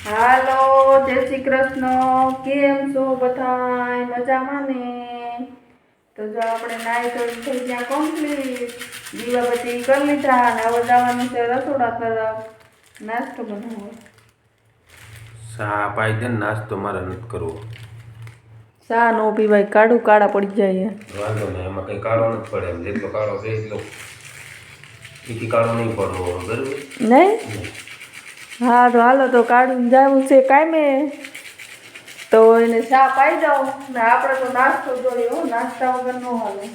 હાલો, જય શ્રી કૃષ્ણ. કેમ છો બધાય? મજામાં ને? તો જો આપણે નાઈ ધોઈ થઈ ગયા કમ્પ્લીટ. દીવાબત્તી કરી લીધા અને હવે જવાનું છે રસોડા તરફ નાસ્તો બનાવવો. સા પાઈ દે નાસ્તો મારે નથી કરવો. ચા નો પીવાય, કાળું કાળા પડી જાય. વાંધો નહીં, એમાં કંઈ કાળો નથી પડે. એમ જેટલો કાળો છે એટલો એથી કાળો નહીં પડવો, બરાબર નહીં? હા તો હાલો, તો કાઢું જવું છે કાંઈ તો એને ચા પાઈ દઉં ને આપણે તો નાસ્તો જોઈએ. નાસ્તા વગર ન હાલે.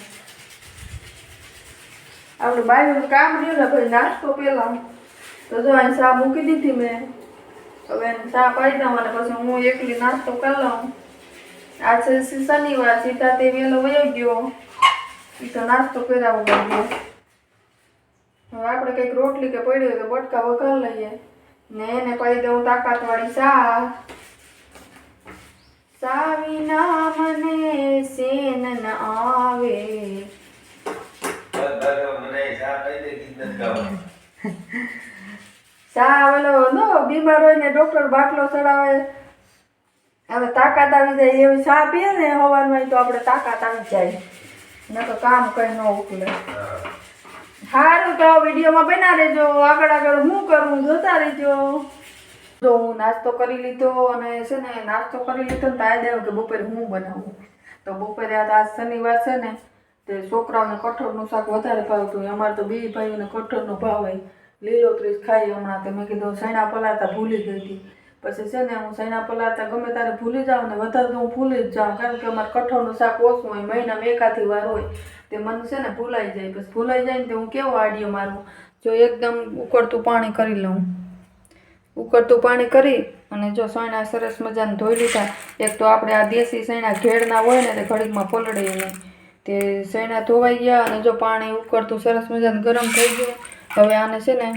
આપણે બાયનું કામ રહ્યું ને ભાઈ, નાસ્તો પેલા તો જો અહીં ચા મૂકી દીધી મેં. હવે એને ચા પાઈ દઉં અને પછી હું એકલી નાસ્તો કરી લઉં. આજે શનિવાર, સીધા તે વહેલો વયો ગયો. એ તો નાસ્તો કર્યા વગર ગયો. હવે આપણે કંઈક રોટલી કે પડી હોય તો બટકા વઘાર લઈએ ને એને પાઈ દઉં તાકાતવાળી ચા. ચા વિના મને સેન ન આવે. ચા ઓલો નો બીમાર હોય ને ડોક્ટર બાટલો ચડાવે, હવે તાકાત આવી જાય એવી ચા પીએ ને સવારમાં તો આપણે તાકાત આવી જાય. ન તો કામ કઈ ન ઉકલે. સારું, તો વિડીયોમાં બના રહેજો. આગળ આગળ હું કરું જોતા રહેજો. જો હું નાસ્તો કરી લીધો અને છે ને નાસ્તો કરી લીધો ને તાય દેવું કે બપોરે હું બનાવું. તો બપોરે આજ શનિવાર છે ને તે છોકરાઓને કઠોળનું શાક વધારે ભાવતું હોય. અમારે તો બે ભાઈઓને કઠોળનો ભાવ હોય. લીલોતરી ખાઈ હમણાં તો મેં કીધું સૈણા પલાળતા ભૂલી ગઈ હતી. પછી છે ને હું સૈણા પલાળતા ગમે ત્યારે ભૂલી જાઉં ને વધારે તો હું ભૂલી જ જાઉં, કારણ કે અમારે કઠોળનું શાક ઓછું હોય, મહિનામાં એકાદી વાર હોય. તે મને છે ને ભૂલાઈ જાય. પછી ભૂલાઈ જાય ને તો હું કેવો આડિયો મારું, જો એકદમ ઉકળતું પાણી કરી લઉં. ઉકળતું પાણી કરી અને જો સૈણા સરસ મજાને ધોઈ લીધા. એક તો આપણે આ દેશી સૈણા ઘેડના હોય ને તે ઘડીકમાં પલળે નહીં. તે સૈણા ધોવાઈ ગયા અને જો પાણી ઉકળતું સરસ મજાને ગરમ થઈ ગયું. હવે આને છે ને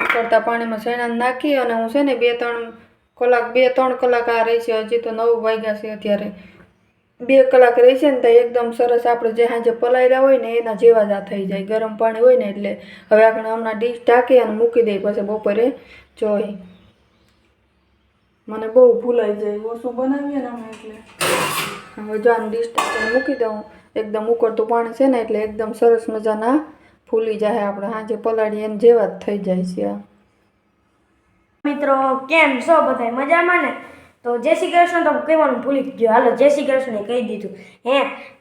ઉકળતા પાણીમાં સૈણા નાખી અને હું છે ને 2-3 કલાક આ રહી છે. હજી તો 9 વાગ્યા છે અત્યારે. 2 કલાક રહી છે ને તો એકદમ સરસ આપણે જે હાજે પલાળ્યા હોય ને એના જેવા જ આ થઈ જાય. ગરમ પાણી હોય ને એટલે. હવે આપણે હમણાં ડીશ ઢાંકી અને મૂકી દઈએ, પછી બપોરે જોઈ. મને બહુ ભૂલાઈ જાય ઓછું બનાવીએ ને અમે એટલે. હવે જો આને ડીશ ઢાંકીને મૂકી દઉં. એકદમ ઉકળતું પાણી છે ને એટલે એકદમ સરસ મજાના ફૂલી જાય. આપણે હાજે પલાળીએ એને જેવા જ થઈ જાય છે. મિત્રો કેમ છો બધા? મજામાં ને? તો જય શ્રી કૃષ્ણ તો કહેવાનું ભૂલી જ ગયો. હાલો, જય શ્રી કૃષ્ણ કહી દીધું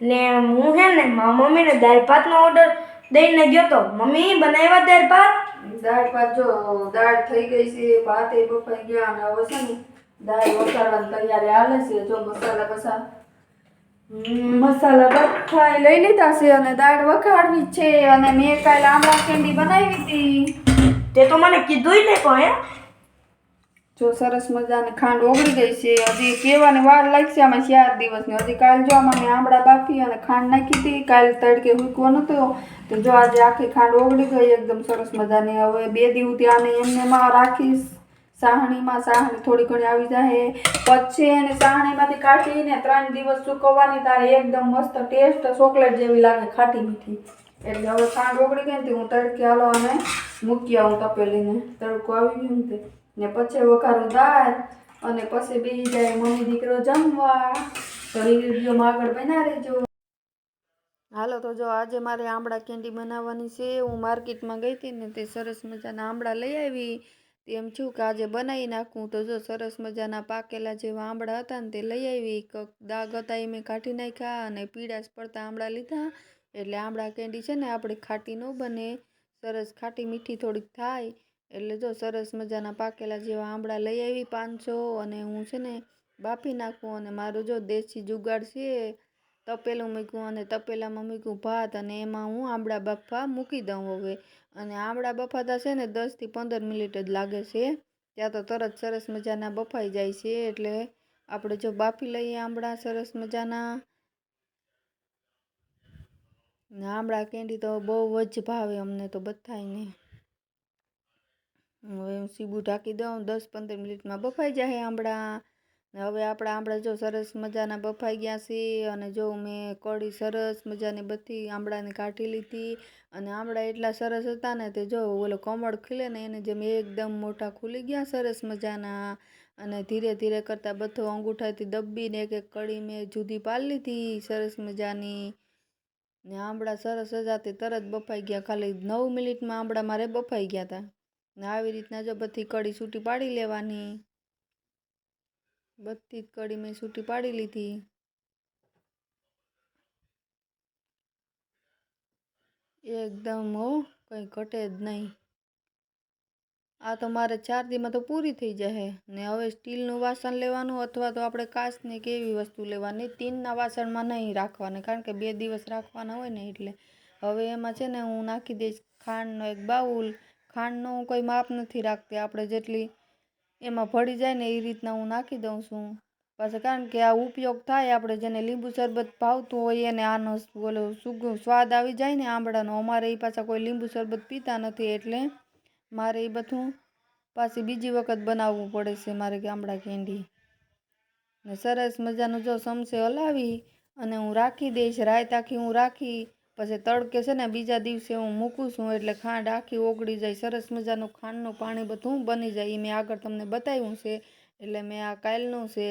ને હું ને મમ્મીને દાળ ભાતનો ઓર્ડર દઈને ગયો તો. મમ્મી બનાવ્યા દાળ ભાત? દાળ ભાત જો દાળ થઈ ગઈ છે, ભાત એ બફાઈ ગયા અને હવે છે ને દાળ વઘારવાની તૈયારી હાલે છે. જો મસાલા બફાઈ લઈ લીધા છે અને દાળ વઘારવી છે. અને મેં કાલે આમળા કેન્ડી બનાવી હતી. તે તો મને કીધું ને પણ જો સરસ મજાની ખાંડ ઓગળી ગઈ છે. હજી કહેવાની વાર લાગશે આમાં 4 દિવસની. હજી કાલ જો આમાં મેં આમળા બાફી અને ખાંડ નાખી હતી. કાલ તડકે હૂકવો નહોતો તો જો આજે આખી ખાંડ ઓગળી ગઈ એકદમ સરસ મજાની. હવે 2 દિવસથી આને એમનેમાં રાખીશ સાહણીમાં. સાહણી થોડી ઘણી આવી જાય પછી એને સાહણીમાંથી કાઢીને 3 દિવસ સૂકવવાની. તારે એકદમ મસ્ત ટેસ્ટ ચોકલેટ જેવી લાગે, ખાટી મીઠી. એટલે હવે ખાંડ ઓગળી ગઈ ને હું તડકે હાલો અને મૂકી આવું તપેલીને. તડકો આવી ગયો ને ને પછી વઘારું દાળ અને પછી બેસી જાય મમ્મી દીકરો જમવા. તો એ વિડીયોમાં આગળ બના રહેજો. હાલો, તો જો આજે મારે આમળા કેન્ડી બનાવવાની છે. હું માર્કેટમાં ગઈ હતી ને તે સરસ મજાના આમળા લઈ આવી. એમ છું કે આજે બનાવી નાખું. તો જો સરસ મજાના પાકેલા જેવા આમળા હતા ને તે લઈ આવી. દાગ હતા એ મેં કાઢી નાખ્યા અને પીળાશ પડતા આમળા લીધા. એટલે આમળા કેન્ડી છે ને આપણે ખાટી ન બને, સરસ ખાટી મીઠી થોડીક થાય. એટલે જો સરસ મજાના પાકેલા જેવા આમળા લઈ આવી 500 અને હું છે ને બાફી નાખું. અને મારું જો દેશી જુગાડ છે, તપેલું મૂક્યું અને તપેલામાં મૂક્યું ભાત અને એમાં હું આમળા બફા મૂકી દઉં હવે. અને આમળા બફાતા છે ને 10 થી 15 મિનિટ જ લાગે છે. ત્યાં તો તરત સરસ મજાના બફાઈ જાય છે. એટલે આપણે જો બાફી લઈએ આમળા સરસ મજાના. આમળા કેન્ડી તો બહુ જ ભાવે અમને તો બધાયને. હવે હું સીબું ઢાંકી દઉં. 10-15 મિનિટમાં બફાઈ જાય આમળા. ને હવે આપણા આંબળા જો સરસ મજાના બફાઈ ગયા છે અને જો મેં કઢી સરસ મજાની બધી આંબળાની કાઢી લીધી અને આંબળા એટલા સરસ હતા ને તે જો ઓલો કમળ ખીલે ને એને જેમ એકદમ મોટા ખુલી ગયા સરસ મજાના અને ધીરે ધીરે કરતાં બધું અંગૂઠાથી દબીને એક એક કળી મેં જુદી પાડી લીધી સરસ મજાની ને આંબળા સરસ હતા તે તરત બફાઈ ગયા ખાલી 9 મિનિટમાં આંબળા મારે બફાઈ ગયા હતા ને આવી રીતના જો બધી કળી છૂટી પાડી લેવાની બધી જ કળી મેં છૂટી પાડી લીધી એકદમ હો કંઈ ઘટે જ નહીં આ તો મારે 4 દીમાં તો પૂરી થઈ જશે ને હવે સ્ટીલનું વાસણ લેવાનું અથવા તો આપણે કાચની કે એવી વસ્તુ લેવાની તીનના વાસણમાં નહીં રાખવાના કારણ કે 2 દિવસ રાખવાના હોય ને એટલે હવે એમાં છે ને હું નાખી દઈશ ખાંડનો એક બાઉલ ખાંડનો હું કોઈ માપ નથી રાખતી આપણે જેટલી એમાં ભળી જાય ને એ રીતના હું નાખી દઉં છું પાછું કારણ કે આ ઉપયોગ થાય આપણે જેને લીંબુ શરબત ભાવતું હોય એને આનો ઓલો સ્વાદ આવી જાય ને આંબળાનો અમારે એ પાછા કોઈ લીંબુ શરબત પીતા નથી એટલે મારે એ બધું પાછી બીજી વખત બનાવવું પડે છે મારે આંબળા કેન્ડી ને સરસ મજાનું જો ચમચે હલાવી અને હું રાખી દઈશ રાત આખી હું રાખી પછી તડકે છે ને બીજા દિવસે હું મૂકું છું એટલે ખાંડ આખી ઓગળી જાય સરસ મજાનું ખાંડનું પાણી બધું બની જાય એ મેં આગળ તમને બતાવ્યું છે એટલે મેં આ કાલનું છે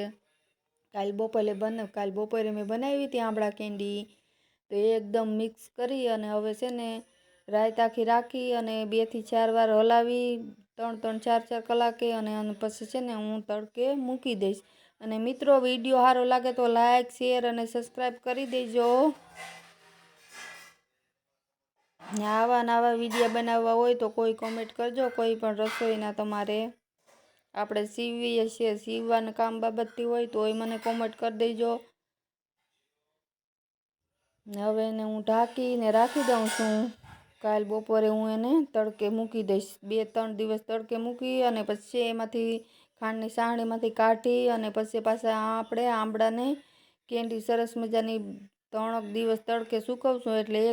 કાલ બપોરે મેં બનાવી હતી આંબળા કેન્ડી તો એકદમ મિક્સ કરી અને હવે છે ને રાત આખી રાખી અને 2 થી 4 વાર હલાવી 3-4 કલાકે અને પછી છે ને હું તડકે મૂકી દઈશ અને મિત્રો વિડીયો સારો લાગે તો લાઈક શેર અને સબસ્ક્રાઈબ કરી દેજો ને આવા વિડીયો બનાવવા હોય તો કોઈ કોમેન્ટ કરજો કોઈ પણ રસોઈના તમારે આપણે સીવીએ છીએ સીવવાના કામ બાબતથી હોય તો એ મને કોમેન્ટ કરી દેજો ને હવે એને હું ઢાંકીને રાખી દઉં છું કાલ બપોરે હું એને તડકે મૂકી દઈશ 2-3 દિવસ તડકે મૂકી અને પછી એમાંથી ખાંડની સાણીમાંથી કાઢી અને પછી પાછા આપણે આંબળાને કેન્ડી સરસ મજાની 3 દિવસ તડકે સૂકવશું એટલે